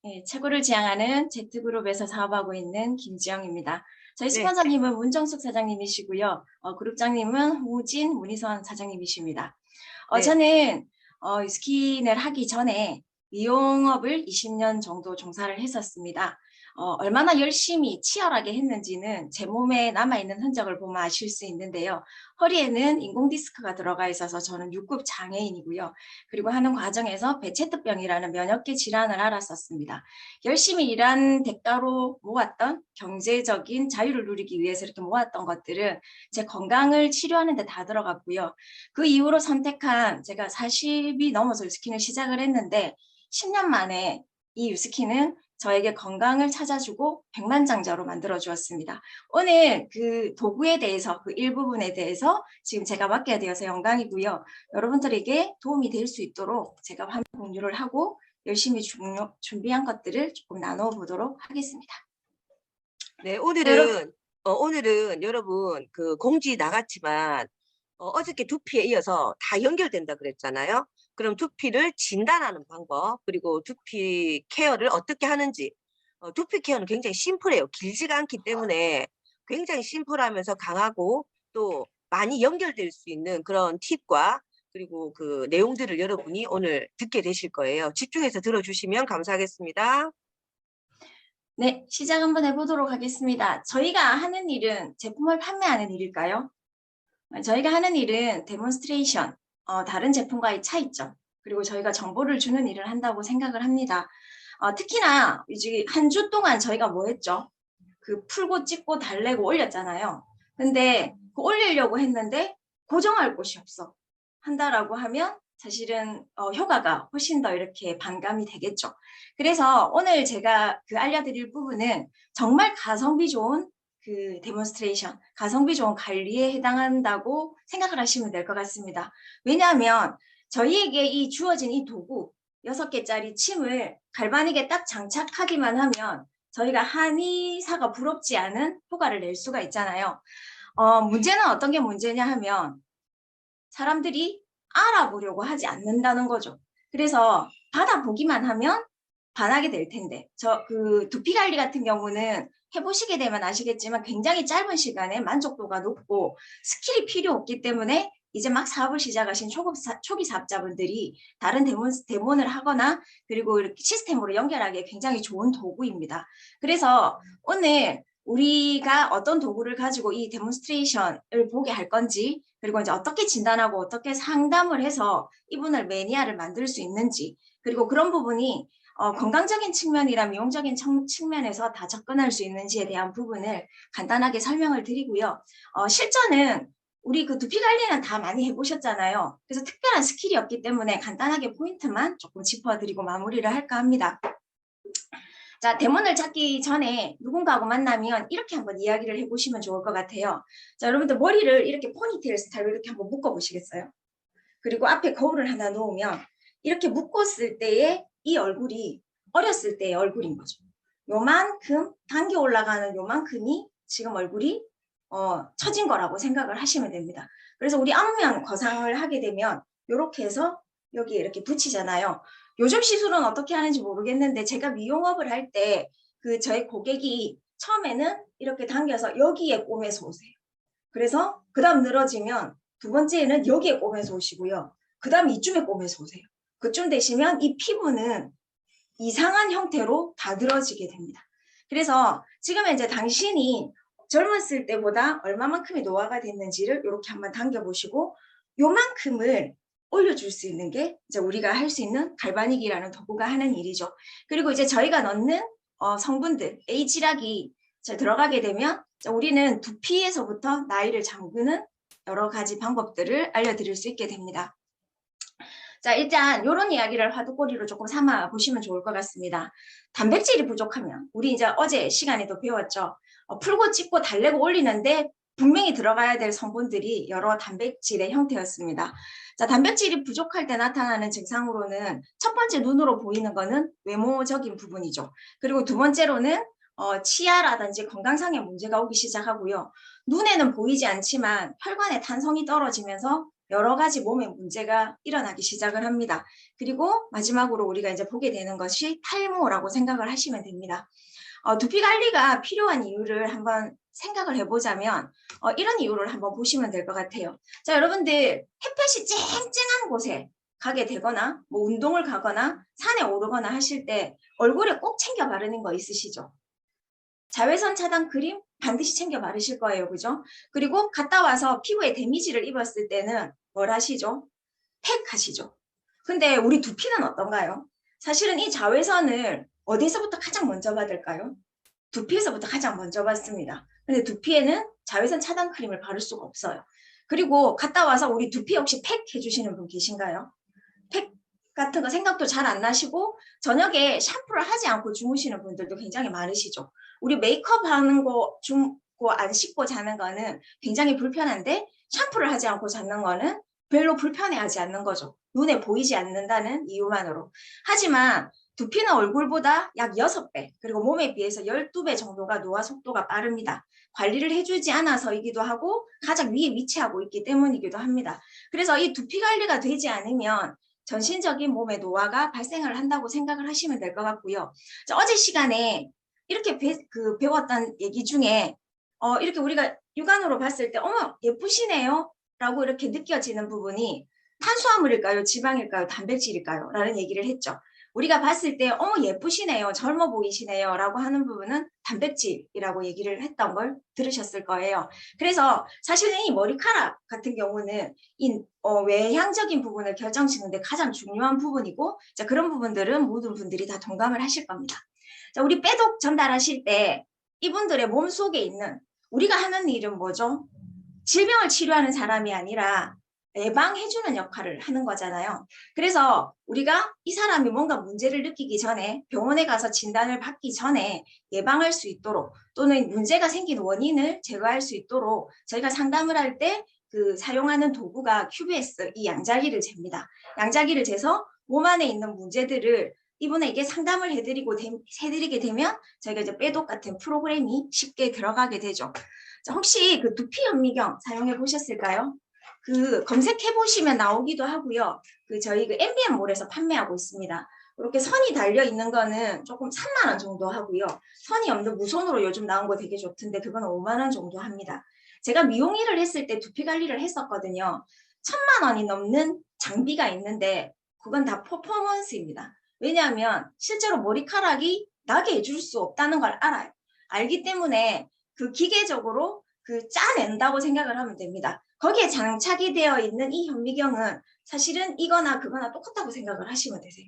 네, 최고를 지향하는 Z그룹에서 사업하고 있는 김지영입니다. 저희 네, 스폰서님은 문정숙 사장님이시고요. 그룹장님은 홍우진, 문희선 사장님이십니다. 네. 저는 스킨을 하기 전에 미용업을 20년 정도 종사를 했었습니다. 얼마나 열심히 치열하게 했는지는 제 몸에 남아있는 흔적을 보면 아실 수 있는데요. 허리에는 인공디스크가 들어가 있어서 저는 6급 장애인이고요. 그리고 하는 과정에서 배체트병이라는 면역계 질환을 앓았었습니다. 열심히 일한 대가로 모았던 경제적인 자유를 누리기 위해서 이렇게 모았던 것들은 제 건강을 치료하는 데 다 들어갔고요. 그 이후로 선택한 제가 40이 넘어서 유스킨을 시작을 했는데 10년 만에 이 유스킨은 저에게 건강을 찾아주고 백만장자로 만들어 주었습니다. 오늘 그 도구에 대해서 그 일부분에 대해서 지금 제가 맡게 되어서 영광이고요. 여러분들에게 도움이 될 수 있도록 제가 화면 공유를 하고 열심히 준비한 것들을 조금 나눠 보도록 하겠습니다. 네, 자, 여러분, 오늘은 여러분 그 공지 나갔지만 어저께 두피에 이어서 다 연결된다 그랬잖아요. 그럼 두피를 진단하는 방법, 그리고 두피 케어를 어떻게 하는지. 두피 케어는 굉장히 심플해요. 길지가 않기 때문에 굉장히 심플하면서 강하고 또 많이 연결될 수 있는 그런 팁과 그리고 그 내용들을 여러분이 오늘 듣게 되실 거예요. 집중해서 들어주시면 감사하겠습니다. 네, 시작 한번 해보도록 하겠습니다. 저희가 하는 일은 제품을 판매하는 일일까요? 저희가 하는 일은 데몬스트레이션, 다른 제품과의 차이점, 그리고 저희가 정보를 주는 일을 한다고 생각을 합니다. 특히나 이제 한 주 동안 저희가 뭐 했죠? 그 풀고 찍고 달래고 올렸잖아요. 근데 그 올리려고 했는데 고정할 곳이 없어. 한다라고 하면 사실은 효과가 훨씬 더 이렇게 반감이 되겠죠. 그래서 오늘 제가 그 알려드릴 부분은 정말 가성비 좋은 그 데몬스트레이션, 가성비 좋은 관리에 해당한다고 생각을 하시면 될 것 같습니다. 왜냐하면 저희에게 이 주어진 이 도구 6개짜리 침을 갈바닉에 딱 장착하기만 하면 저희가 한의사가 부럽지 않은 효과를 낼 수가 있잖아요. 문제는 어떤 게 문제냐 하면 사람들이 알아보려고 하지 않는다는 거죠. 그래서 받아보기만 하면 반하게 될 텐데 저 그 두피 관리 같은 경우는 해보시게 되면 아시겠지만 굉장히 짧은 시간에 만족도가 높고 스킬이 필요 없기 때문에 이제 막 사업을 시작하신 초기 사업자분들이 다른 데몬을 하거나 그리고 이렇게 시스템으로 연결하기에 굉장히 좋은 도구입니다. 그래서 오늘 우리가 어떤 도구를 가지고 이 데몬스트레이션을 보게 할 건지 그리고 이제 어떻게 진단하고 어떻게 상담을 해서 이분을 매니아를 만들 수 있는지 그리고 그런 부분이 건강적인 측면이나 미용적인 측면에서 다 접근할 수 있는지에 대한 부분을 간단하게 설명을 드리고요. 실전은 우리 그 두피 관리는 다 많이 해보셨잖아요. 그래서 특별한 스킬이 없기 때문에 간단하게 포인트만 조금 짚어드리고 마무리를 할까 합니다. 자, 대문을 찾기 전에 누군가하고 만나면 이렇게 한번 이야기를 해보시면 좋을 것 같아요. 자, 여러분들 머리를 이렇게 포니테일 스타일로 이렇게 한번 묶어보시겠어요? 그리고 앞에 거울을 하나 놓으면 이렇게 묶었을 때의 이 얼굴이 어렸을 때의 얼굴인 거죠. 요만큼 당겨 올라가는 요만큼이 지금 얼굴이 처진 거라고 생각을 하시면 됩니다. 그래서 우리 앞면 거상을 하게 되면 이렇게 해서 여기 이렇게 붙이잖아요. 요즘 시술은 어떻게 하는지 모르겠는데 제가 미용업을 할 때 그 저희 고객이 처음에는 이렇게 당겨서 여기에 꿰매서 오세요. 그래서 그 다음 늘어지면 두 번째에는 여기에 꿰매서 오시고요. 그 다음 이쯤에 꿰매서 오세요. 그쯤 되시면 이 피부는 이상한 형태로 다 늘어지게 됩니다. 그래서 지금 이제 당신이 젊었을 때보다 얼마만큼의 노화가 됐는지를 이렇게 한번 당겨보시고 요만큼을 올려줄 수 있는 게 이제 우리가 할 수 있는 갈바닉이라는 도구가 하는 일이죠. 그리고 이제 저희가 넣는 성분들, A지락이 들어가게 되면 우리는 두피에서부터 나이를 잠그는 여러 가지 방법들을 알려드릴 수 있게 됩니다. 자, 일단 이런 이야기를 화두꼬리로 조금 삼아 보시면 좋을 것 같습니다. 단백질이 부족하면 우리 이제 어제 시간에도 배웠죠. 풀고 찝고 달래고 올리는데 분명히 들어가야 될 성분들이 여러 단백질의 형태였습니다. 자, 단백질이 부족할 때 나타나는 증상으로는 첫 번째 눈으로 보이는 거는 외모적인 부분이죠. 그리고 두 번째로는 치아라든지 건강상의 문제가 오기 시작하고요. 눈에는 보이지 않지만 혈관의 탄성이 떨어지면서 여러 가지 몸에 문제가 일어나기 시작을 합니다. 그리고 마지막으로 우리가 이제 보게 되는 것이 탈모라고 생각을 하시면 됩니다. 두피 관리가 필요한 이유를 한번 생각을 해보자면 이런 이유를 한번 보시면 될 것 같아요. 자, 여러분들 햇볕이 쨍쨍한 곳에 가게 되거나 뭐 운동을 가거나 산에 오르거나 하실 때 얼굴에 꼭 챙겨 바르는 거 있으시죠? 자외선 차단 크림 반드시 챙겨 바르실 거예요. 그죠? 그리고 갔다 와서 피부에 데미지를 입었을 때는 뭘 하시죠? 팩 하시죠. 근데 우리 두피는 어떤가요? 사실은 이 자외선을 어디서부터 가장 먼저 받을까요? 두피에서부터 가장 먼저 받습니다. 근데 두피에는 자외선 차단 크림을 바를 수가 없어요. 그리고 갔다 와서 우리 두피 혹시 팩 해주시는 분 계신가요? 팩 같은 거 생각도 잘 안 나시고 저녁에 샴푸를 하지 않고 주무시는 분들도 굉장히 많으시죠. 우리 메이크업 하는 거 주고 안 씻고 자는 거는 굉장히 불편한데 샴푸를 하지 않고 자는 거는 별로 불편해하지 않는 거죠. 눈에 보이지 않는다는 이유만으로. 하지만 두피는 얼굴보다 약 6배 그리고 몸에 비해서 12배 정도가 노화 속도가 빠릅니다. 관리를 해주지 않아서이기도 하고 가장 위에 위치하고 있기 때문이기도 합니다. 그래서 이 두피 관리가 되지 않으면 전신적인 몸의 노화가 발생을 한다고 생각을 하시면 될 것 같고요. 어제 시간에 이렇게 배웠던 얘기 중에 이렇게 우리가 육안으로 봤을 때 어머 예쁘시네요 라고 이렇게 느껴지는 부분이 탄수화물일까요? 지방일까요? 단백질일까요? 라는 얘기를 했죠. 우리가 봤을 때 어머 예쁘시네요. 젊어 보이시네요. 라고 하는 부분은 단백질이라고 얘기를 했던 걸 들으셨을 거예요. 그래서 사실은 이 머리카락 같은 경우는 이 외향적인 부분을 결정짓는데 가장 중요한 부분이고 자, 그런 부분들은 모든 분들이 다 동감을 하실 겁니다. 자, 우리 빼독 전달하실 때 이분들의 몸속에 있는 우리가 하는 일은 뭐죠? 질병을 치료하는 사람이 아니라 예방해주는 역할을 하는 거잖아요. 그래서 우리가 이 사람이 뭔가 문제를 느끼기 전에 병원에 가서 진단을 받기 전에 예방할 수 있도록 또는 문제가 생긴 원인을 제거할 수 있도록 저희가 상담을 할 때 사용하는 도구가 QBS, 이 양자기를 잽니다. 양자기를 재서 몸 안에 있는 문제들을 이분에게 상담을 해드리게 되면 저희가 이제 빼독 같은 프로그램이 쉽게 들어가게 되죠. 자, 혹시 두피 현미경 사용해 보셨을까요? 검색해 보시면 나오기도 하고요. 저희 MBM몰에서 판매하고 있습니다. 이렇게 선이 달려 있는 거는 조금 3만 원 정도 하고요. 선이 없는 무선으로 요즘 나온 거 되게 좋던데 그거는 5만 원 정도 합니다. 제가 미용 일을 했을 때 두피 관리를 했었거든요. 1,000만 원이 넘는 장비가 있는데 그건 다 퍼포먼스입니다. 왜냐하면 실제로 머리카락이 나게 해줄 수 없다는 걸 알아요. 알기 때문에 기계적으로 짜낸다고 생각을 하면 됩니다. 거기에 장착이 되어 있는 이 현미경은 사실은 이거나 그거나 똑같다고 생각을 하시면 되세요.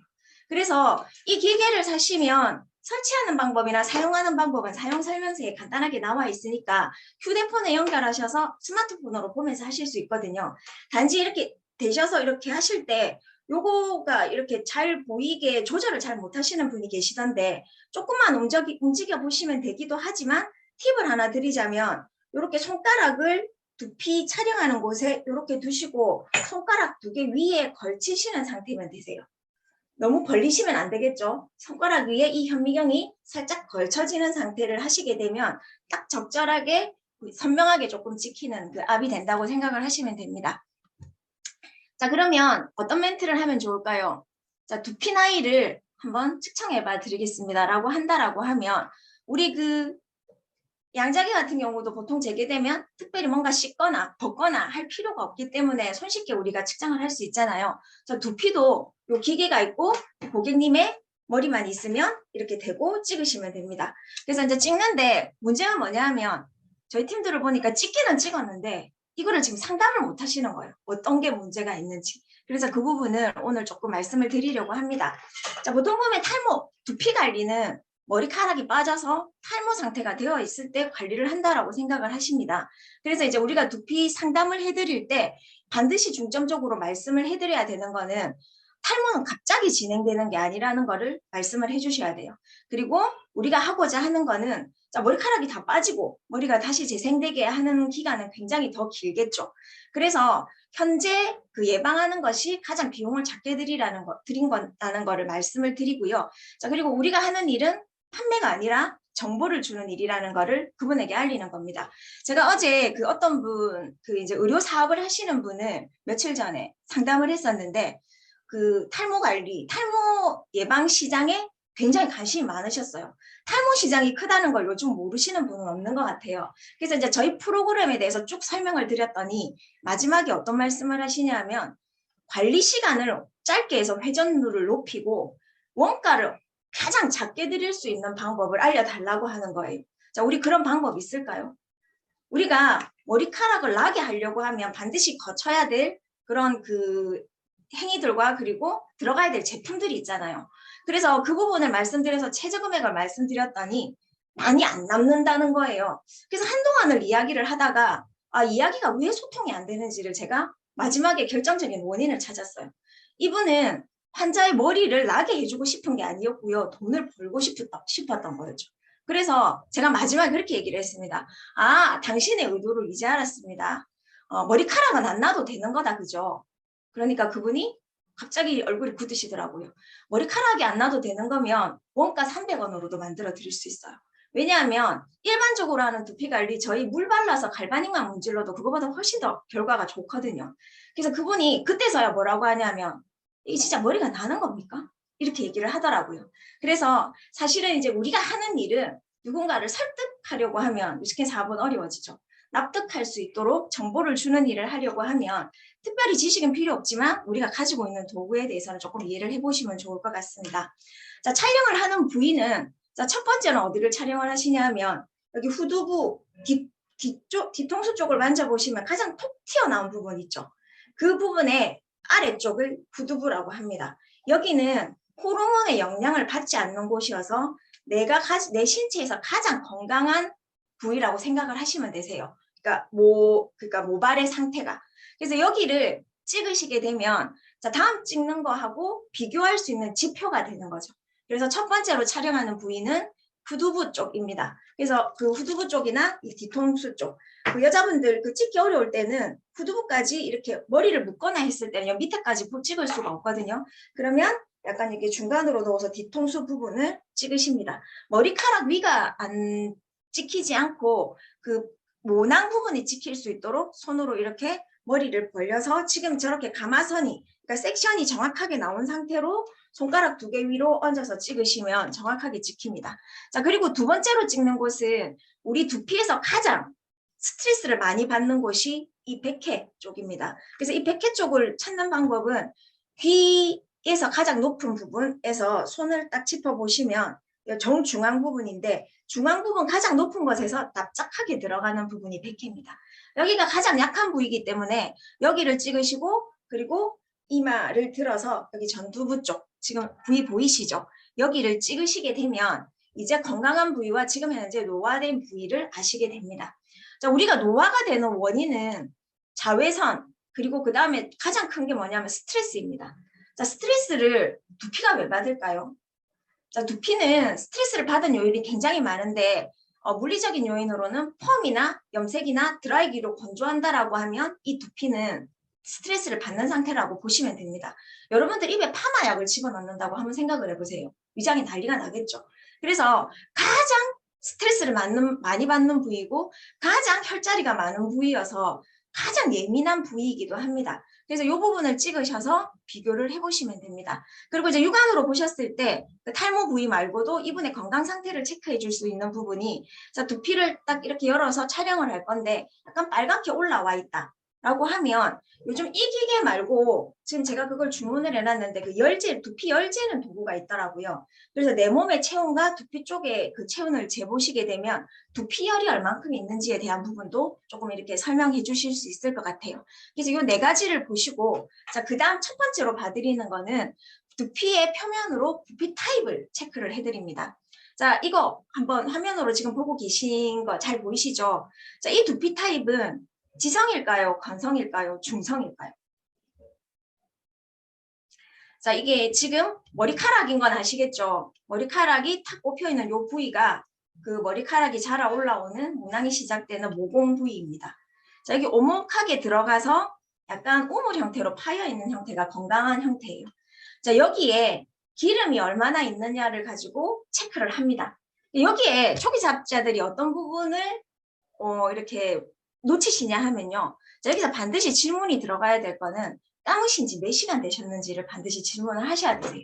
그래서 이 기계를 사시면 설치하는 방법이나 사용하는 방법은 사용 설명서에 간단하게 나와 있으니까 휴대폰에 연결하셔서 스마트폰으로 보면서 하실 수 있거든요. 단지 이렇게 되셔서 이렇게 하실 때 요거가 이렇게 잘 보이게 조절을 잘 못하시는 분이 계시던데 조금만 움직여 보시면 되기도 하지만 팁을 하나 드리자면 이렇게 손가락을 두피 촬영하는 곳에 이렇게 두시고 손가락 2개 위에 걸치시는 상태면 되세요. 너무 벌리시면 안 되겠죠. 손가락 위에 이 현미경이 살짝 걸쳐지는 상태를 하시게 되면 딱 적절하게 선명하게 조금 찍히는 압이 된다고 생각을 하시면 됩니다. 자, 그러면 어떤 멘트를 하면 좋을까요? 자, 두피 나이를 한번 측정해 봐 드리겠습니다. 라고 한다라고 하면 우리 양자기 같은 경우도 보통 재개되면 특별히 뭔가 씻거나 벗거나 할 필요가 없기 때문에 손쉽게 우리가 측정을 할 수 있잖아요. 저 두피도 요 기계가 있고 고객님의 머리만 있으면 이렇게 대고 찍으시면 됩니다. 그래서 이제 찍는데 문제가 뭐냐 하면 저희 팀들을 보니까 찍기는 찍었는데 이거를 지금 상담을 못 하시는 거예요. 어떤 게 문제가 있는지. 그래서 그 부분을 오늘 조금 말씀을 드리려고 합니다. 자, 보통 보면 탈모, 두피 관리는 머리카락이 빠져서 탈모 상태가 되어 있을 때 관리를 한다라고 생각을 하십니다. 그래서 이제 우리가 두피 상담을 해드릴 때 반드시 중점적으로 말씀을 해드려야 되는 거는 탈모는 갑자기 진행되는 게 아니라는 거를 말씀을 해주셔야 돼요. 그리고 우리가 하고자 하는 거는 자, 머리카락이 다 빠지고 머리가 다시 재생되게 하는 기간은 굉장히 더 길겠죠. 그래서 현재 예방하는 것이 가장 비용을 작게 드린 거라는 거를 말씀을 드리고요. 자, 그리고 우리가 하는 일은 판매가 아니라 정보를 주는 일이라는 거를 그분에게 알리는 겁니다. 제가 어제 그 어떤 분, 그 이제 의료 사업을 하시는 분을 며칠 전에 상담을 했었는데, 그 탈모 관리, 탈모 예방 시장에 굉장히 관심이 많으셨어요. 탈모 시장이 크다는 걸 요즘 모르시는 분은 없는 것 같아요. 그래서 이제 저희 프로그램에 대해서 쭉 설명을 드렸더니 마지막에 어떤 말씀을 하시냐면, 관리 시간을 짧게 해서 회전율을 높이고 원가를 가장 작게 드릴 수 있는 방법을 알려달라고 하는 거예요. 자, 우리 그런 방법 있을까요? 우리가 머리카락을 나게 하려고 하면 반드시 거쳐야 될 그런 그 행위들과 그리고 들어가야 될 제품들이 있잖아요. 그래서 그 부분을 말씀드려서 최저 금액을 말씀드렸더니 많이 안 남는다는 거예요. 그래서 한동안을 이야기를 하다가 이야기가 왜 소통이 안 되는지를 제가 마지막에 결정적인 원인을 찾았어요. 이분은 환자의 머리를 나게 해주고 싶은 게 아니었고요. 돈을 벌고 싶었던 거였죠. 그래서 제가 마지막에 그렇게 얘기를 했습니다. 당신의 의도를 이제 알았습니다. 머리카락은 안 나도 되는 거다, 그죠? 그러니까 그분이 갑자기 얼굴이 굳으시더라고요. 머리카락이 안 나도 되는 거면 원가 300원으로도 만들어 드릴 수 있어요. 왜냐하면 일반적으로 하는 두피 관리 저희 물 발라서 갈바닉만 문질러도 그거보다 훨씬 더 결과가 좋거든요. 그래서 그분이 그때서야 뭐라고 하냐면 이게 진짜 머리가 나는 겁니까? 이렇게 얘기를 하더라고요. 그래서 사실은 이제 우리가 하는 일은 누군가를 설득하려고 하면 유스캔 사업은 어려워지죠. 납득할 수 있도록 정보를 주는 일을 하려고 하면 특별히 지식은 필요 없지만 우리가 가지고 있는 도구에 대해서는 조금 이해를 해보시면 좋을 것 같습니다. 자, 촬영을 하는 부위는 자, 첫 번째는 어디를 촬영을 하시냐면 여기 후두부 뒤통수 쪽을 만져보시면 가장 톡 튀어나온 부분 있죠. 그 부분의 아래쪽을 후두부라고 합니다. 여기는 호르몬의 영향을 받지 않는 곳이어서 내 신체에서 가장 건강한 부위라고 생각을 하시면 되세요. 그러니까 모발의 상태가. 그래서 여기를 찍으시게 되면 자, 다음 찍는 거하고 비교할 수 있는 지표가 되는 거죠. 그래서 첫 번째로 촬영하는 부위는 후두부 쪽입니다. 그래서 그 후두부 쪽이나 이 뒤통수 쪽. 그 여자분들 그 찍기 어려울 때는 후두부까지 이렇게 머리를 묶거나 했을 때는 밑에까지 찍을 수가 없거든요. 그러면 약간 이렇게 중간으로 넣어서 뒤통수 부분을 찍으십니다. 머리카락 위가 안 찍히지 않고 그 모낭 부분이 찍힐 수 있도록 손으로 이렇게 머리를 벌려서 지금 저렇게 가마선이, 그러니까 섹션이 정확하게 나온 상태로 손가락 2개 위로 얹어서 찍으시면 정확하게 찍힙니다. 자, 그리고 두 번째로 찍는 곳은 우리 두피에서 가장 스트레스를 많이 받는 곳이 이 백회 쪽입니다. 그래서 이 백회 쪽을 찾는 방법은 귀에서 가장 높은 부분에서 손을 딱 짚어보시면 정중앙 부분인데 중앙 부분 가장 높은 곳에서 납작하게 들어가는 부분이 백회입니다. 여기가 가장 약한 부위이기 때문에 여기를 찍으시고 그리고 이마를 들어서 여기 전두부 쪽 지금 부위 보이시죠? 여기를 찍으시게 되면 이제 건강한 부위와 지금 현재 노화된 부위를 아시게 됩니다. 자, 우리가 노화가 되는 원인은 자외선 그리고 그 다음에 가장 큰 게 뭐냐면 스트레스입니다. 자, 스트레스를 두피가 왜 받을까요? 자, 두피는 스트레스를 받은 요인이 굉장히 많은데 물리적인 요인으로는 펌이나 염색이나 드라이기로 건조한다라고 하면 이 두피는 스트레스를 받는 상태라고 보시면 됩니다. 여러분들 입에 파마약을 집어넣는다고 한번 생각을 해보세요. 위장이 난리가 나겠죠. 그래서 가장 스트레스를 많이 받는 부위고 가장 혈자리가 많은 부위여서 가장 예민한 부위이기도 합니다. 그래서 이 부분을 찍으셔서 비교를 해보시면 됩니다. 그리고 이제 육안으로 보셨을 때 그 탈모 부위 말고도 이분의 건강 상태를 체크해 줄 수 있는 부분이 자, 두피를 딱 이렇게 열어서 촬영을 할 건데 약간 빨갛게 올라와 있다. 라고 하면 요즘 이 기계 말고 지금 제가 그걸 주문을 해놨는데 그 두피 열재는 도구가 있더라고요. 그래서 내 몸의 체온과 두피 쪽에 그 체온을 재보시게 되면 두피열이 얼만큼 있는지에 대한 부분도 조금 이렇게 설명해 주실 수 있을 것 같아요. 그래서 이 4가지를 보시고 자, 그 다음 첫 번째로 봐드리는 거는 두피의 표면으로 두피 타입을 체크를 해드립니다. 자, 이거 한번 화면으로 지금 보고 계신 거 잘 보이시죠? 자, 이 두피 타입은 지성일까요? 관성일까요? 중성일까요? 자, 이게 지금 머리카락인 건 아시겠죠? 머리카락이 탁 꼽혀있는 이 부위가 그 머리카락이 자라 올라오는 모낭이 시작되는 모공 부위입니다. 자, 여기 오목하게 들어가서 약간 우물 형태로 파여있는 형태가 건강한 형태예요. 자, 여기에 기름이 얼마나 있느냐를 가지고 체크를 합니다. 여기에 초기 자업자들이 어떤 부분을 이렇게 놓치시냐 하면요. 자, 여기서 반드시 질문이 들어가야 될 거는 감으신 지 몇 시간 되셨는지를 반드시 질문을 하셔야 되세요.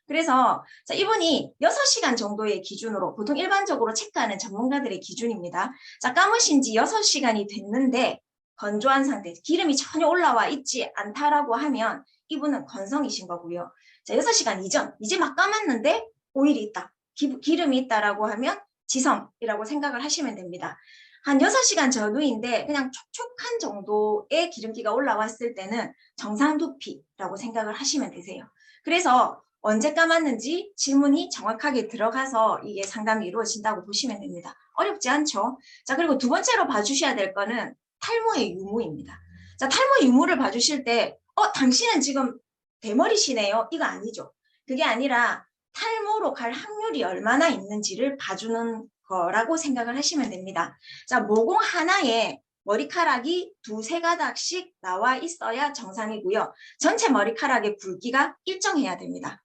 그래서 자, 이분이 6시간 정도의 기준으로 보통 일반적으로 체크하는 전문가들의 기준입니다. 자, 감으신 지 6시간이 됐는데 건조한 상태, 기름이 전혀 올라와 있지 않다라고 하면 이분은 건성이신 거고요. 자, 6시간 이전, 이제 막 감았는데 오일이 있다, 기름이 있다라고 하면 지섬이라고 생각을 하시면 됩니다. 한 6시간 전후인데 그냥 촉촉한 정도의 기름기가 올라왔을 때는 정상 두피라고 생각을 하시면 되세요. 그래서 언제 감았는지 질문이 정확하게 들어가서 이게 상담이 이루어진다고 보시면 됩니다. 어렵지 않죠? 자, 그리고 두 번째로 봐주셔야 될 거는 탈모의 유무입니다. 자, 탈모 유무를 봐주실 때 당신은 지금 대머리시네요. 이거 아니죠. 그게 아니라 탈모로 갈 확률이 얼마나 있는지를 봐주는 거라고 생각을 하시면 됩니다. 자, 모공 하나에 머리카락이 두세 가닥씩 나와 있어야 정상이고요. 전체 머리카락의 굵기가 일정해야 됩니다.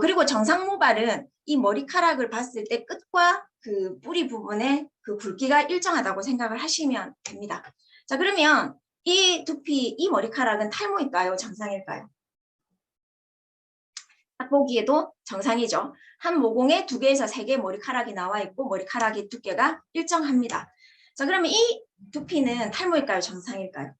그리고 정상 모발은 이 머리카락을 봤을 때 끝과 그 뿌리 부분의 그 굵기가 일정하다고 생각을 하시면 됩니다. 자, 그러면 이 두피, 이 머리카락은 탈모일까요? 정상일까요? 딱 보기에도 정상이죠. 한 모공에 2개에서 3개 머리카락이 나와 있고 머리카락의 두께가 일정합니다. 자, 그러면 이 두피는 탈모일까요? 정상일까요?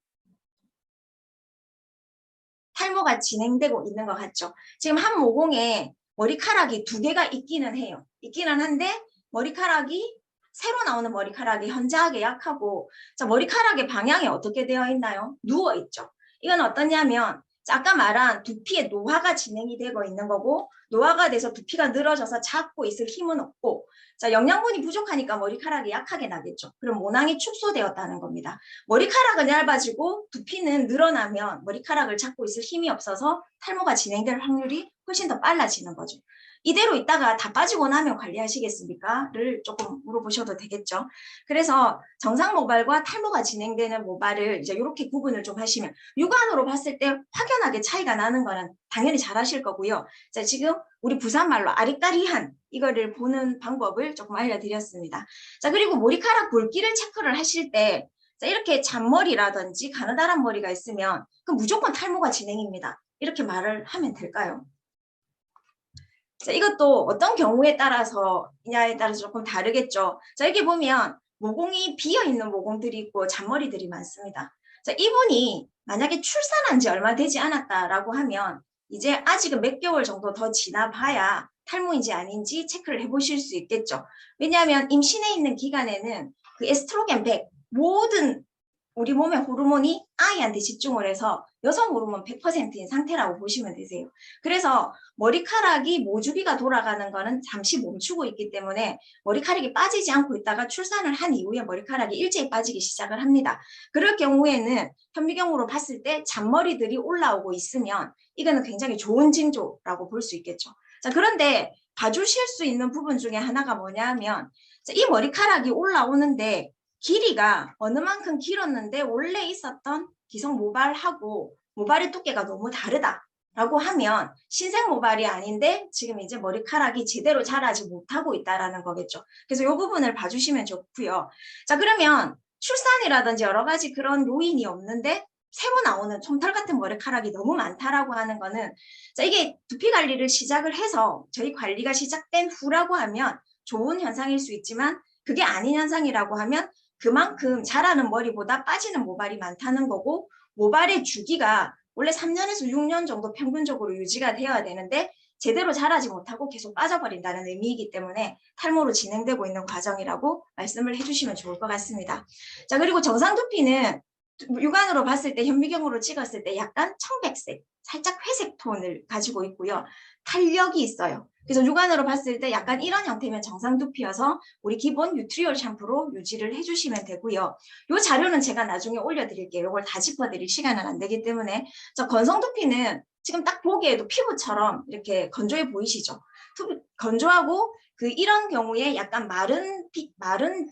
탈모가 진행되고 있는 것 같죠. 지금 한 모공에 머리카락이 2개가 있기는 해요. 있기는 한데 머리카락이 새로 나오는 머리카락이 현저하게 약하고, 자, 머리카락의 방향이 어떻게 되어 있나요? 누워 있죠. 이건 어떠냐면 아까 말한 두피의 노화가 진행이 되고 있는 거고, 노화가 돼서 두피가 늘어져서 잡고 있을 힘은 없고, 자, 영양분이 부족하니까 머리카락이 약하게 나겠죠. 그럼 모낭이 축소되었다는 겁니다. 머리카락은 얇아지고 두피는 늘어나면 머리카락을 잡고 있을 힘이 없어서 탈모가 진행될 확률이 훨씬 더 빨라지는 거죠. 이대로 있다가 다 빠지고 나면 관리하시겠습니까? 를 조금 물어보셔도 되겠죠. 그래서 정상 모발과 탈모가 진행되는 모발을 이제 이렇게 구분을 좀 하시면, 육안으로 봤을 때 확연하게 차이가 나는 거는 당연히 잘 하실 거고요. 자, 지금 우리 부산말로 아리까리한 이거를 보는 방법을 조금 알려드렸습니다. 자, 그리고 머리카락 굵기를 체크를 하실 때, 자, 이렇게 잔머리라든지 가느다란 머리가 있으면 그럼 무조건 탈모가 진행입니다. 이렇게 말을 하면 될까요? 자, 이것도 어떤 경우에 따라서냐에 따라서 조금 다르겠죠. 자, 여기 보면 모공이 비어있는 모공들이 있고 잔머리들이 많습니다. 자, 이분이 만약에 출산한 지 얼마 되지 않았다라고 하면 이제 아직은 몇 개월 정도 더 지나봐야 탈모인지 아닌지 체크를 해보실 수 있겠죠. 왜냐하면 임신해 있는 기간에는 그 에스트로겐 100 모든 우리 몸의 호르몬이 아이한테 집중을 해서 여성 호르몬 100%인 상태라고 보시면 되세요. 그래서 머리카락이 모주비가 돌아가는 거는 잠시 멈추고 있기 때문에 머리카락이 빠지지 않고 있다가 출산을 한 이후에 머리카락이 일제히 빠지기 시작을 합니다. 그럴 경우에는 현미경으로 봤을 때 잔머리들이 올라오고 있으면 이거는 굉장히 좋은 징조라고 볼 수 있겠죠. 자, 그런데 봐주실 수 있는 부분 중에 하나가 뭐냐면 이 머리카락이 올라오는데 길이가 어느 만큼 길었는데 원래 있었던 기성 모발하고 모발의 두께가 너무 다르다라고 하면 신생 모발이 아닌데 지금 이제 머리카락이 제대로 자라지 못하고 있다라는 거겠죠. 그래서 이 부분을 봐주시면 좋고요. 자, 그러면 출산이라든지 여러 가지 그런 요인이 없는데 새로 나오는 솜털 같은 머리카락이 너무 많다라고 하는 거는, 자, 이게 두피 관리를 시작을 해서 저희 관리가 시작된 후라고 하면 좋은 현상일 수 있지만 그게 아닌 현상이라고 하면 그만큼 자라는 머리보다 빠지는 모발이 많다는 거고, 모발의 주기가 원래 3년에서 6년 정도 평균적으로 유지가 되어야 되는데 제대로 자라지 못하고 계속 빠져버린다는 의미이기 때문에 탈모로 진행되고 있는 과정이라고 말씀을 해주시면 좋을 것 같습니다. 자, 그리고 정상 두피는 육안으로 봤을 때 현미경으로 찍었을 때 약간 청백색, 살짝 회색 톤을 가지고 있고요. 탄력이 있어요. 그래서 육안으로 봤을 때 약간 이런 형태면 정상 두피여서 우리 기본 뉴트리올 샴푸로 유지를 해주시면 되고요. 이 자료는 제가 나중에 올려드릴게요. 이걸 다 짚어드릴 시간은 안 되기 때문에. 저 건성 두피는 지금 딱 보기에도 피부처럼 이렇게 건조해 보이시죠? 건조하고 이런 경우에 약간 마른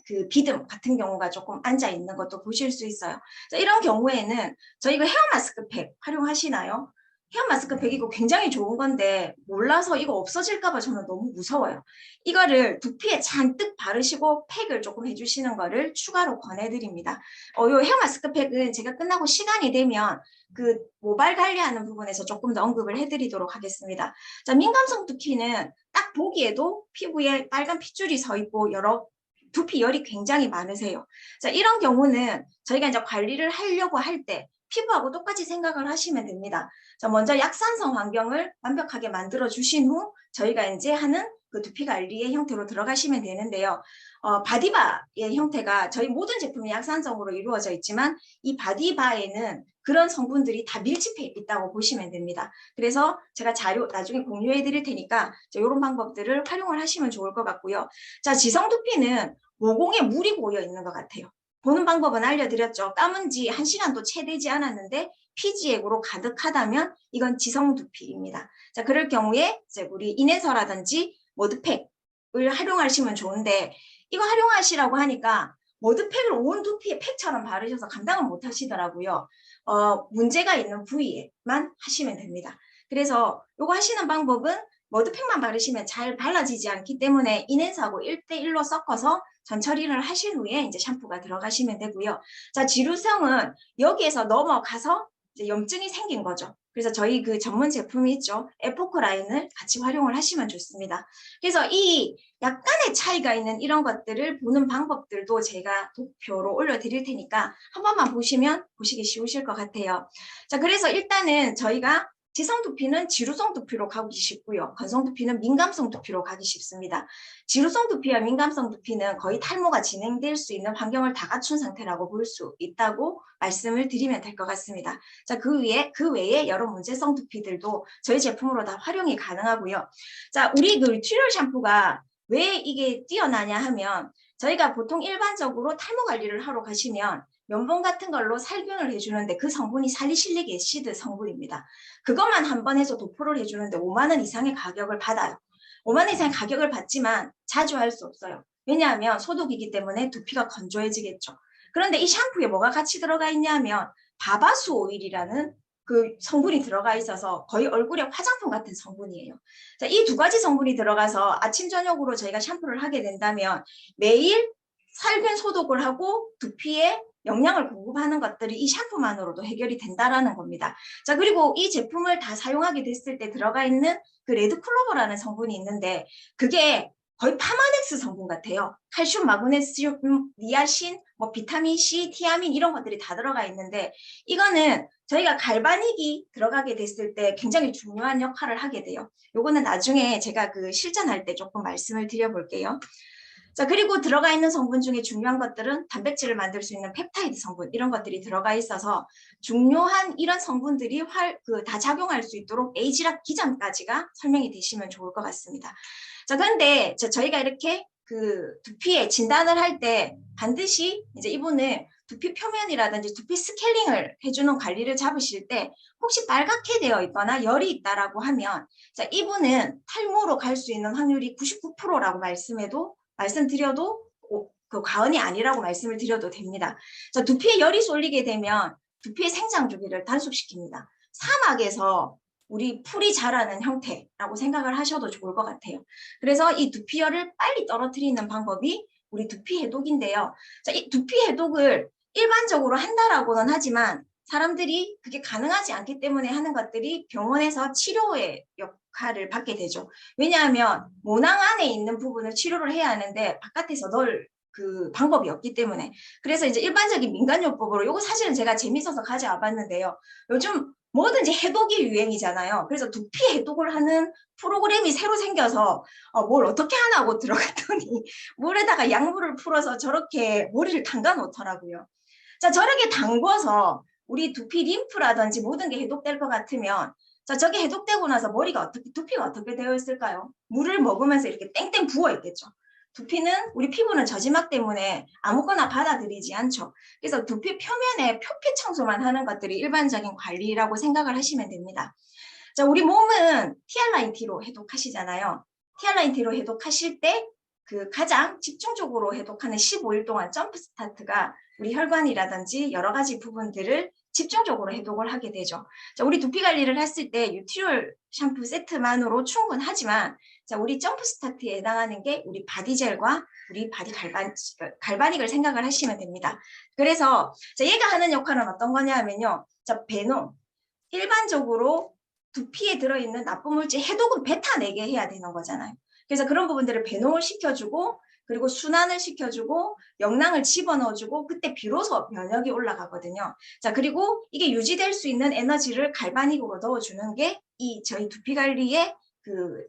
그 비듬 같은 경우가 조금 앉아 있는 것도 보실 수 있어요. 자, 이런 경우에는 저희가 헤어 마스크팩 활용하시나요? 헤어 마스크팩 이거 굉장히 좋은 건데 몰라서 이거 없어질까 봐 저는 너무 무서워요. 이거를 두피에 잔뜩 바르시고 팩을 조금 해주시는 거를 추가로 권해드립니다. 요 헤어 마스크팩은 제가 끝나고 시간이 되면 그 모발 관리하는 부분에서 조금 더 언급을 해드리도록 하겠습니다. 자, 민감성 두피는 딱 보기에도 피부에 빨간 핏줄이 서 있고 두피 열이 굉장히 많으세요. 자, 이런 경우는 저희가 이제 관리를 하려고 할 때 피부하고 똑같이 생각을 하시면 됩니다. 자, 먼저 약산성 환경을 완벽하게 만들어 주신 후 저희가 이제 하는 그 두피 관리의 형태로 들어가시면 되는데요. 바디바의 형태가 저희 모든 제품이 약산성으로 이루어져 있지만 이 바디바에는 그런 성분들이 다 밀집해 있다고 보시면 됩니다. 그래서 제가 자료 나중에 공유해 드릴 테니까 이런 방법들을 활용을 하시면 좋을 것 같고요. 자, 지성 두피는 모공에 물이 고여 있는 것 같아요. 보는 방법은 알려드렸죠. 감은 지 1시간도 채 되지 않았는데 피지액으로 가득하다면 이건 지성 두피입니다. 자, 그럴 경우에 이제 우리 인앤서라든지 머드팩을 활용하시면 좋은데 이거 활용하시라고 하니까 머드팩을 온 두피에 팩처럼 바르셔서 감당을 못 하시더라고요. 문제가 있는 부위에만 하시면 됩니다. 그래서 이거 하시는 방법은 머드팩만 바르시면 잘 발라지지 않기 때문에 인앤서하고 1대1로 섞어서 전처리를 하신 후에 이제 샴푸가 들어가시면 되고요. 자, 지루성은 여기에서 넘어가서 이제 염증이 생긴 거죠. 그래서 저희 그 전문 제품이 있죠. 에포크 라인을 같이 활용을 하시면 좋습니다. 그래서 이 약간의 차이가 있는 이런 것들을 보는 방법들도 제가 도표로 올려드릴 테니까 한 번만 보시면 보시기 쉬우실 것 같아요. 자, 그래서 일단은 저희가 지성 두피는 지루성 두피로 가기 쉽고요. 건성 두피는 민감성 두피로 가기 쉽습니다. 지루성 두피와 민감성 두피는 거의 탈모가 진행될 수 있는 환경을 다 갖춘 상태라고 볼 수 있다고 말씀을 드리면 될 것 같습니다. 자, 그 외에 여러 문제성 두피들도 저희 제품으로 다 활용이 가능하고요. 자, 우리 그 튜럴 샴푸가 왜 이게 뛰어나냐 하면 저희가 보통 일반적으로 탈모 관리를 하러 가시면 면봉 같은 걸로 살균을 해주는데 그 성분이 살리실릭 애시드 성분입니다. 그것만 한 번 해서 도포를 해주는데 5만 원 이상의 가격을 받아요. 5만 원 이상의 가격을 받지만 자주 할 수 없어요. 왜냐하면 소독이기 때문에 두피가 건조해지겠죠. 그런데 이 샴푸에 뭐가 같이 들어가 있냐면 바바수 오일이라는 그 성분이 들어가 있어서 거의 얼굴에 화장품 같은 성분이에요. 자, 이 두 가지 성분이 들어가서 아침 저녁으로 저희가 샴푸를 하게 된다면 매일 살균 소독을 하고 두피에 영양을 공급하는 것들이 이 샴푸만으로도 해결이 된다라는 겁니다. 자, 그리고 이 제품을 다 사용하게 됐을 때 들어가 있는 그 레드클로버라는 성분이 있는데 그게 거의 파마넥스 성분 같아요. 칼슘, 마그네슘, 니아신, 뭐 비타민 C, 티아민 이런 것들이 다 들어가 있는데 이거는 저희가 갈바닉이 들어가게 됐을 때 굉장히 중요한 역할을 하게 돼요. 요거는 나중에 제가 그 실전할 때 조금 말씀을 드려볼게요. 자, 그리고 들어가 있는 성분 중에 중요한 것들은 단백질을 만들 수 있는 펩타이드 성분 이런 것들이 들어가 있어서 중요한 이런 성분들이 다 작용할 수 있도록 에이지락 기전까지가 설명이 되시면 좋을 것 같습니다. 자, 그런데 저희가 이렇게 그 두피에 진단을 할 때 반드시 이제 이분은 두피 표면이라든지 두피 스케일링을 해주는 관리를 잡으실 때 혹시 빨갛게 되어 있거나 열이 있다라고 하면 자, 이분은 탈모로 갈 수 있는 확률이 99%라고 말씀드려도 그 과언이 아니라고 말씀을 드려도 됩니다. 자, 두피에 열이 쏠리게 되면 두피의 생장 주기를 단축시킵니다. 사막에서 우리 풀이 자라는 형태라고 생각을 하셔도 좋을 것 같아요. 그래서 이 두피열을 빨리 떨어뜨리는 방법이 우리 두피 해독인데요. 자, 이 두피 해독을 일반적으로 한다라고는 하지만 사람들이 그게 가능하지 않기 때문에 하는 것들이 병원에서 치료의 역할을 받게 되죠. 왜냐하면 모낭 안에 있는 부분을 치료를 해야 하는데 바깥에서 넣을 그 방법이 없기 때문에 그래서 이제 일반적인 민간요법으로 이거 사실은 제가 재밌어서 가져와 봤는데요. 요즘 뭐든지 해독이 유행이잖아요. 그래서 두피 해독을 하는 프로그램이 새로 생겨서 뭘 어떻게 하나 하고 들어갔더니 물에다가 약물을 풀어서 저렇게 머리를 담가 놓더라고요. 자, 저렇게 담궈서 우리 두피 림프라든지 모든 게 해독될 것 같으면 자, 저게 해독되고 나서 두피가 어떻게 되어 있을까요? 물을 먹으면서 이렇게 땡땡 부어 있겠죠. 우리 피부는 저지막 때문에 아무거나 받아들이지 않죠. 그래서 두피 표면에 표피 청소만 하는 것들이 일반적인 관리라고 생각을 하시면 됩니다. 자, 우리 몸은 티알라인 T로 해독하시잖아요. 티알라인 T로 해독하실 때 그 가장 집중적으로 해독하는 15일 동안 점프 스타트가 우리 혈관이라든지 여러 가지 부분들을 집중적으로 해독을 하게 되죠. 자, 우리 두피 관리를 했을 때 뉴트리얼 샴푸 세트만으로 충분하지만 자, 우리 점프 스타트에 해당하는 게 우리 바디젤과 우리 바디 갈바닉을 생각을 하시면 됩니다. 그래서 자, 얘가 하는 역할은 어떤 거냐면요. 자, 베놈. 일반적으로 두피에 들어있는 나쁜 물질 해독은 뱉어내게 해야 되는 거잖아요. 그래서 그런 부분들을 배농을 시켜주고 그리고 순환을 시켜주고 영양을 집어넣어주고 그때 비로소 면역이 올라가거든요. 자, 그리고 이게 유지될 수 있는 에너지를 갈바닉으로 넣어주는 게 이 저희 두피 관리의 그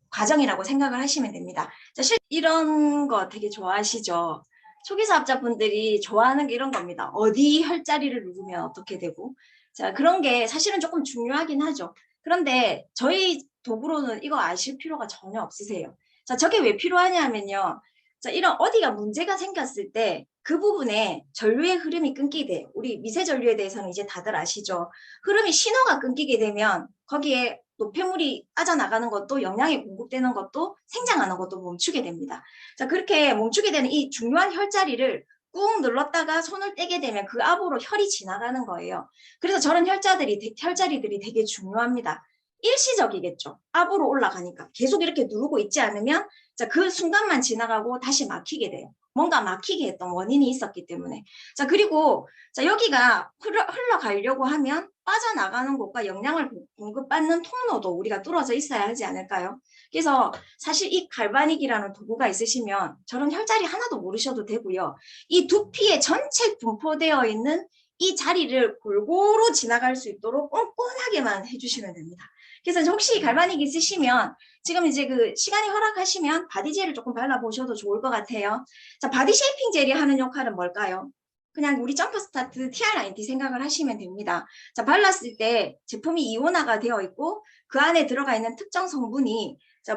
과정이라고 생각을 하시면 됩니다. 자, 이런 거 되게 좋아하시죠? 초기 사업자분들이 좋아하는 게 이런 겁니다. 어디 혈자리를 누르면 어떻게 되고 자, 그런 게 사실은 조금 중요하긴 하죠. 그런데 저희 도구로는 이거 아실 필요가 전혀 없으세요. 자, 저게 왜 필요하냐면요. 자, 이런 어디가 문제가 생겼을 때 그 부분에 전류의 흐름이 끊기게 돼요. 우리 미세 전류에 대해서는 이제 다들 아시죠. 흐름이 신호가 끊기게 되면 거기에 노폐물이 빠져나가는 것도 영양이 공급되는 것도 생장하는 것도 멈추게 됩니다. 자, 그렇게 멈추게 되는 이 중요한 혈자리를 꾹 눌렀다가 손을 떼게 되면 그 앞으로 혈이 지나가는 거예요. 그래서 저런 혈자리들이 되게 중요합니다. 일시적이겠죠. 앞으로 올라가니까. 계속 이렇게 누르고 있지 않으면 자, 그 순간만 지나가고 다시 막히게 돼요. 뭔가 막히게 했던 원인이 있었기 때문에. 자, 그리고 자, 여기가 흘러가려고 하면 빠져나가는 곳과 영양을 공급받는 통로도 우리가 뚫어져 있어야 하지 않을까요? 그래서 사실 이 갈바닉이라는 도구가 있으시면 저런 혈자리 하나도 모르셔도 되고요. 이 두피에 전체 분포되어 있는 이 자리를 골고루 지나갈 수 있도록 꼼꼼하게만 해주시면 됩니다. 그래서 혹시 갈바닉 있으시면 지금 이제 그 시간이 허락하시면 바디젤을 조금 발라보셔도 좋을 것 같아요. 자, 바디 쉐이핑 젤이 하는 역할은 뭘까요? 그냥 우리 점프 스타트 TR90 생각을 하시면 됩니다. 자, 발랐을 때 제품이 이온화가 되어 있고 그 안에 들어가 있는 특정 성분이 자,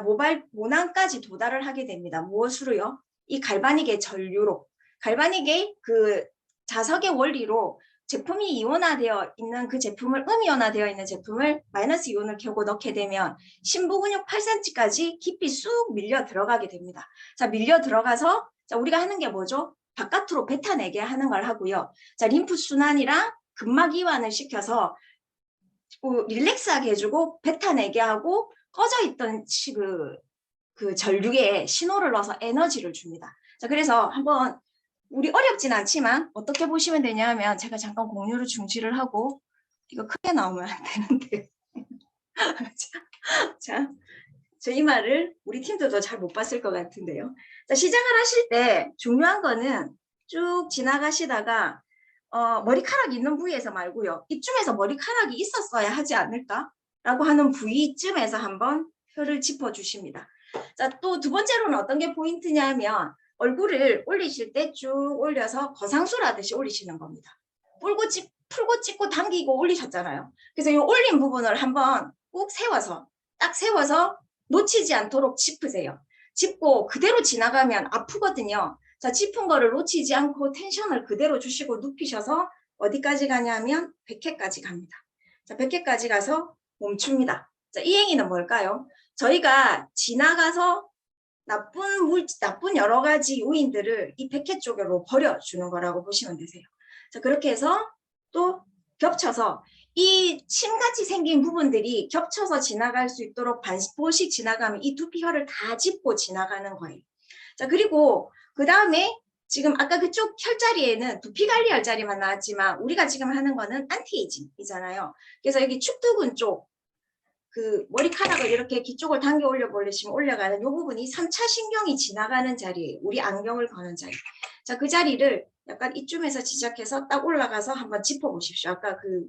모낭까지 도달을 하게 됩니다. 무엇으로요? 이 갈바닉의 전류로. 갈바닉의 그 자석의 원리로 제품이 이온화되어 있는 그 제품을 음이온화되어 있는 제품을 마이너스 이온을 켜고 넣게 되면 심부 근육 8cm까지 깊이 쑥 밀려 들어가게 됩니다. 자, 밀려 들어가서 자, 우리가 하는 게 뭐죠? 바깥으로 뱉어내게 하는 걸 하고요. 자, 림프 순환이랑 근막 이완을 시켜서 릴렉스하게 해주고 뱉어내게 하고 꺼져 있던 그 전류에 신호를 넣어서 에너지를 줍니다. 자, 그래서 한번 우리 어렵진 않지만 어떻게 보시면 되냐면 제가 잠깐 공유를 중지를 하고 이거 크게 나오면 안 되는데 자, 저 이 말을 우리 팀들도 잘 못 봤을 것 같은데요. 자, 시작을 하실 때 중요한 거는 쭉 지나가시다가 머리카락 있는 부위에서 말고요. 이쯤에서 머리카락이 있었어야 하지 않을까? 라고 하는 부위쯤에서 한번 혀를 짚어주십니다. 자, 또 두 번째로는 어떤 게 포인트냐면 얼굴을 올리실 때 쭉 올려서 거상술 하듯이 올리시는 겁니다. 풀고 찍고 당기고 올리셨잖아요. 그래서 이 올린 부분을 한번 꼭 세워서 딱 세워서 놓치지 않도록 짚으세요. 짚고 그대로 지나가면 아프거든요. 자, 짚은 거를 놓치지 않고 텐션을 그대로 주시고 눕히셔서 어디까지 가냐면 100회까지 갑니다. 자, 100회까지 가서 멈춥니다. 자, 이 행위는 뭘까요? 저희가 지나가서 나쁜 여러 가지 요인들을 이 100회 쪽으로 버려주는 거라고 보시면 되세요. 자, 그렇게 해서 또 겹쳐서 이 침같이 생긴 부분들이 겹쳐서 지나갈 수 있도록 반포씩 지나가면 이 두피혈을 다 짚고 지나가는 거예요. 자, 그리고 그 다음에 지금 아까 그쪽 혈자리에는 두피 관리 혈자리만 나왔지만 우리가 지금 하는 거는 안티에이징이잖아요. 그래서 여기 축두근 쪽 그 머리카락을 이렇게 뒤쪽을 당겨 올려보시면 올라가는 이 부분이 3차 신경이 지나가는 자리예요. 우리 안경을 거는 자리. 자, 그 자리를 약간 이쯤에서 시작해서 딱 올라가서 한번 짚어보십시오. 아까 그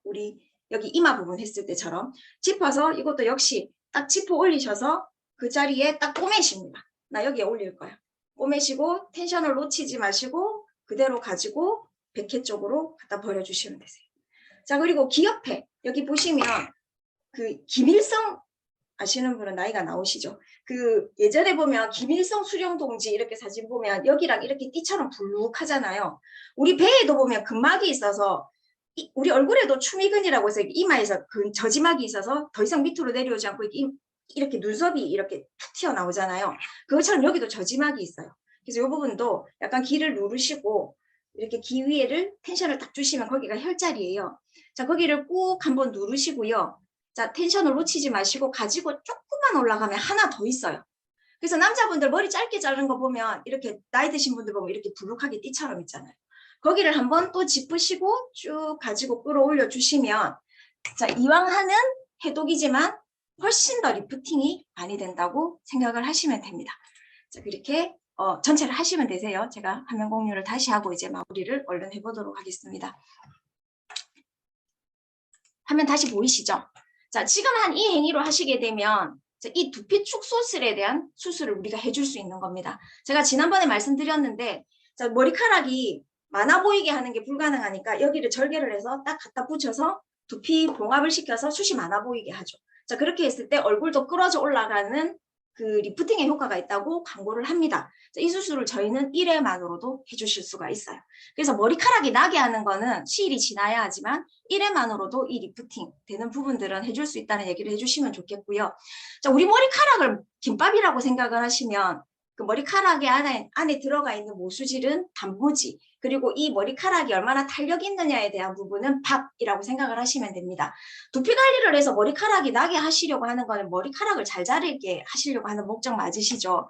우리 여기 이마 부분 했을 때처럼 짚어서 이것도 역시 딱 짚어 올리셔서 그 자리에 딱 꼬매십니다. 나 여기에 올릴 거야. 꼬매시고 텐션을 놓치지 마시고 그대로 가지고 백회 쪽으로 갖다 버려주시면 되세요. 자, 그리고 귀 옆에 여기 보시면 그 김일성 아시는 분은 나이가 나오시죠? 그 예전에 보면 김일성 수령동지 이렇게 사진 보면 여기랑 이렇게 띠처럼 불룩하잖아요. 우리 배에도 보면 근막이 있어서 우리 얼굴에도 추미근이라고 해서 이마에서 저지막이 있어서 더 이상 밑으로 내려오지 않고 이렇게 눈썹이 이렇게 툭 튀어나오잖아요. 그것처럼 여기도 저지막이 있어요. 그래서 이 부분도 약간 귀를 누르시고 이렇게 귀 위에를 텐션을 딱 주시면 거기가 혈자리예요. 자, 거기를 꾹 한번 누르시고요. 자, 텐션을 놓치지 마시고 가지고 조금만 올라가면 하나 더 있어요. 그래서 남자분들 머리 짧게 자르는 거 보면 이렇게 나이 드신 분들 보면 이렇게 불룩하게 띠처럼 있잖아요. 거기를 한번 또 짚으시고 쭉 가지고 끌어올려 주시면 자, 이왕 하는 해독이지만 훨씬 더 리프팅이 많이 된다고 생각을 하시면 됩니다. 자, 그렇게 전체를 하시면 되세요. 제가 화면 공유를 다시 하고 이제 마무리를 얼른 해보도록 하겠습니다. 화면 다시 보이시죠? 자, 지금 한 이 행위로 하시게 되면 이 두피 축소술에 대한 수술을 우리가 해줄 수 있는 겁니다. 제가 지난번에 말씀드렸는데 자, 머리카락이 많아 보이게 하는 게 불가능하니까 여기를 절개를 해서 딱 갖다 붙여서 두피 봉합을 시켜서 숱이 많아 보이게 하죠. 자, 그렇게 했을 때 얼굴도 끌어져 올라가는 그 리프팅의 효과가 있다고 광고를 합니다. 자, 이 수술을 저희는 1회만으로도 해주실 수가 있어요. 그래서 머리카락이 나게 하는 거는 시일이 지나야 하지만 1회만으로도 이 리프팅 되는 부분들은 해줄 수 있다는 얘기를 해주시면 좋겠고요. 자, 우리 머리카락을 김밥이라고 생각을 하시면 그 머리카락의 안에 들어가 있는 모수질은 단무지, 그리고 이 머리카락이 얼마나 탄력이 있느냐에 대한 부분은 밥이라고 생각을 하시면 됩니다. 두피 관리를 해서 머리카락이 나게 하시려고 하는 거는 머리카락을 잘 자르게 하시려고 하는 목적 맞으시죠?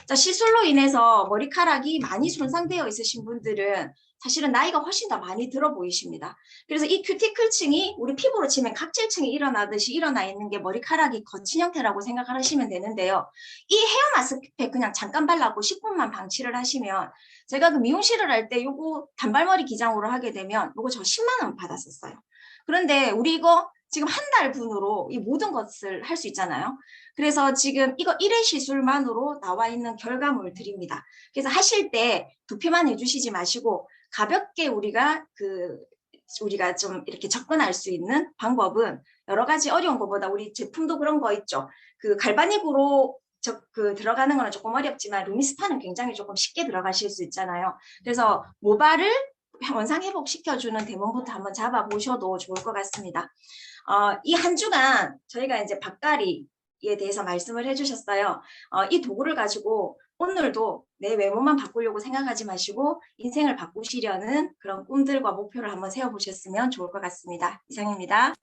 자, 시술로 인해서 머리카락이 많이 손상되어 있으신 분들은 사실은 나이가 훨씬 더 많이 들어 보이십니다. 그래서 이 큐티클층이 우리 피부로 치면 각질층이 일어나듯이 일어나 있는 게 머리카락이 거친 형태라고 생각을 하시면 되는데요. 이 헤어 마스크팩 그냥 잠깐 발라고 10분만 방치를 하시면 제가 그 미용실을 할 때 요거 단발머리 기장으로 하게 되면 요거 저 10만 원 받았었어요. 그런데 우리 이거 지금 한 달 분으로 이 모든 것을 할 수 있잖아요. 그래서 지금 이거 1회 시술만으로 나와 있는 결과물들입니다. 그래서 하실 때 두피만 해주시지 마시고 가볍게 우리가 좀 이렇게 접근할 수 있는 방법은 여러 가지 어려운 것보다 우리 제품도 그런 거 있죠. 그 갈바닉으로 들어가는 거는 조금 어렵지만 루미스파는 굉장히 조금 쉽게 들어가실 수 있잖아요. 그래서 모발을 원상 회복시켜주는 대문부터 한번 잡아보셔도 좋을 것 같습니다. 이 한 주간 저희가 이제 박가리에 대해서 말씀을 해주셨어요. 이 도구를 가지고 오늘도 내 외모만 바꾸려고 생각하지 마시고 인생을 바꾸시려는 그런 꿈들과 목표를 한번 세워보셨으면 좋을 것 같습니다. 이상입니다.